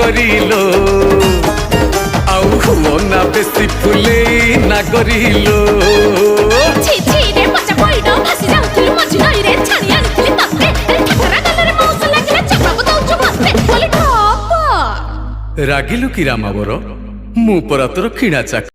करिलो आउ हुओ ना बेसी फुले ना करिलो ছি ছি রে পচা পইড ভাসি যাউଥିଲୁ মଝି ନଈରେ ଛାଣି ଆଣିଥିଲି ତତେ ଠାକରା ଗାଲରେ ମଉସ ଲାଗିଲା ଚପାକୁ ଦଉଛୁ ମତେ ବୋଲି ଠପ रागिलु कि रामावर मु परा तोर किणा चाक